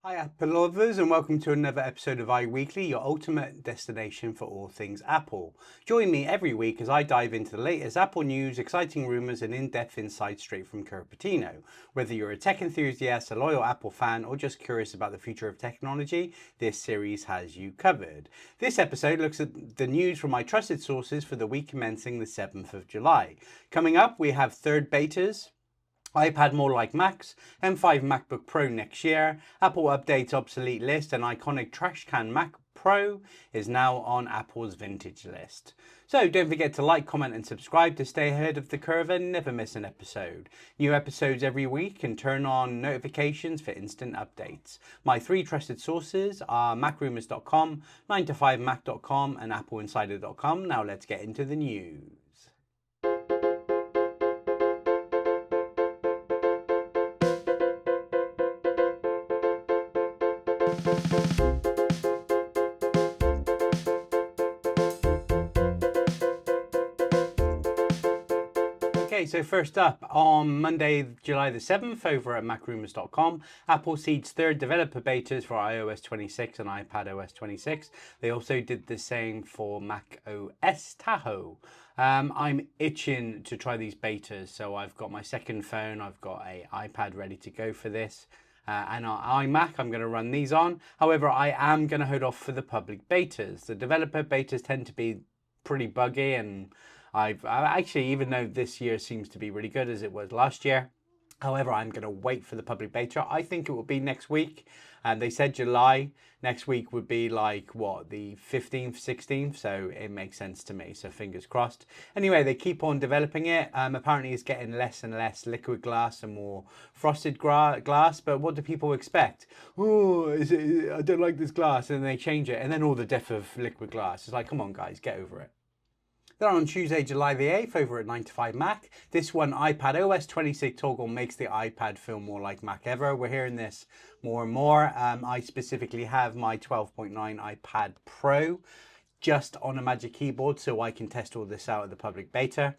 Hi Apple lovers, and welcome to another episode of iWeekly, your ultimate destination for all things Apple. Join me every week as I dive into the latest Apple news, exciting rumours and in-depth insights straight from Cupertino. Whether you're a tech enthusiast, a loyal Apple fan, or just curious about the future of technology, this series has you covered. This episode looks at the news from my trusted sources for the week commencing the 7th of July. Coming up, we have third betas, iPad more like Macs, M5 MacBook Pro next year, Apple updates obsolete list, and iconic trash can Mac Pro is now on Apple's vintage list. So don't forget to like, comment and subscribe to stay ahead of the curve and never miss an episode. New episodes every week, and turn on notifications for instant updates. My three trusted sources are MacRumours.com, 9to5Mac.com and AppleInsider.com. Now let's get into the news. Okay, so first up, on Monday, July the 7th, over at MacRumours.com, Apple seeds third developer betas for iOS 26 and iPadOS 26. They also did the same for macOS Tahoe. I'm itching to try these betas, so I've got my second phone, I've got an iPad ready to go for this. And our iMac, I'm going to run these on. However, I am going to hold off for the public betas. The developer betas tend to be pretty buggy, and I actually, even though this year seems to be really good as it was last year, however, I'm going to wait for the public beta. I think it will be next week. And they said July. Next week would be like, what, the 15th, 16th? So it makes sense to me. So fingers crossed. Anyway, they keep on developing it. Apparently, it's getting less and less liquid glass and more frosted glass. But what do people expect? Oh, I don't like this glass. And then they change it. And then all the death of liquid glass. It's like, come on, guys, get over it. Then on Tuesday, July the 8th, over at 9to5Mac, this one, iPadOS 26 toggle makes the iPad feel more like Mac ever. We're hearing this more and more. I specifically have my 12.9 iPad Pro just on a Magic Keyboard, so I can test all this out at the public beta.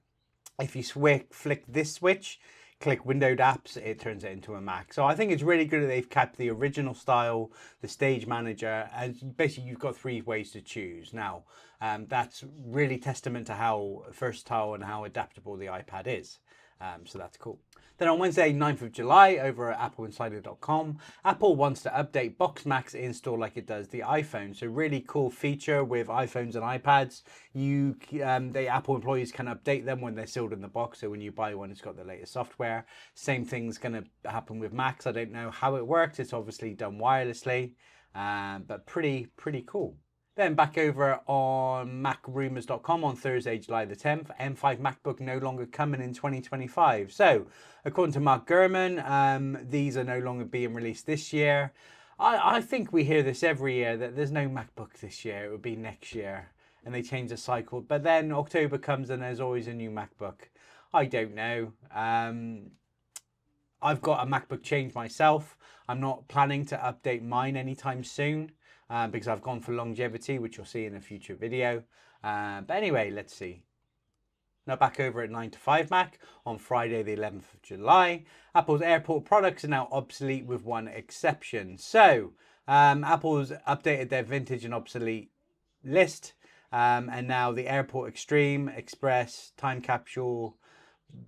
If you flick this switch, click windowed apps, it turns it into a Mac. So I think it's really good that they've kept the original style, the stage manager, and basically you've got three ways to choose. Now, that's really testament to how versatile and how adaptable the iPad is. So that's cool. Then on Wednesday, 9th of July, over at AppleInsider.com, Apple wants to update Box Max install like it does the iPhone. So really cool feature with iPhones and iPads. The Apple employees can update them when they're sealed in the box. So when you buy one, it's got the latest software. Same thing's going to happen with Macs. I don't know how it works. It's obviously done wirelessly, but pretty cool. Then back over on MacRumours.com on Thursday, July the 10th, M5 MacBook no longer coming in 2025. So, according to Mark Gurman, these are no longer being released this year. I think we hear this every year, that there's no MacBook this year, it would be next year. And they change the cycle. But then October comes and there's always a new MacBook. I don't know. I've got a MacBook change myself. I'm not planning to update mine anytime soon. Because I've gone for longevity, which you'll see in a future video. But anyway, let's see. Now back over at 9to5Mac on Friday the 11th of July. Apple's airport products are now obsolete with one exception. So Apple's updated their vintage and obsolete list. And now the Airport Extreme, Express, Time Capsule,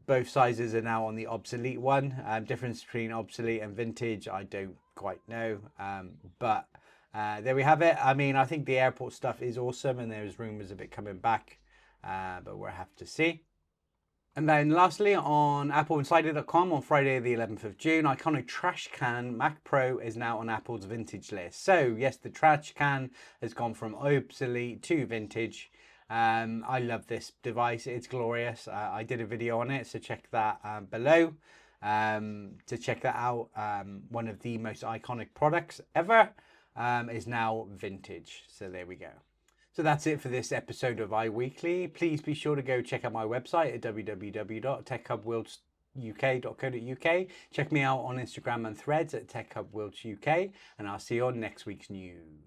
both sizes are now on the obsolete one. Difference between obsolete and vintage, I don't quite know. But there we have it. I mean, I think the airport stuff is awesome and there's rumours of it coming back, but we'll have to see. And then lastly, on AppleInsider.com on Friday the 11th of June, iconic trash can Mac Pro is now on Apple's vintage list. So yes, the trash can has gone from obsolete to vintage. I love this device. It's glorious. I did a video on it, so check that below to check that out. One of the most iconic products ever. Is now vintage. So there we go. So that's it for this episode of iWeekly. Please be sure to go check out my website at www.techhubworldsuk.co.uk. Check me out on Instagram and Threads at techhubworldsuk, and I'll see you on next week's news.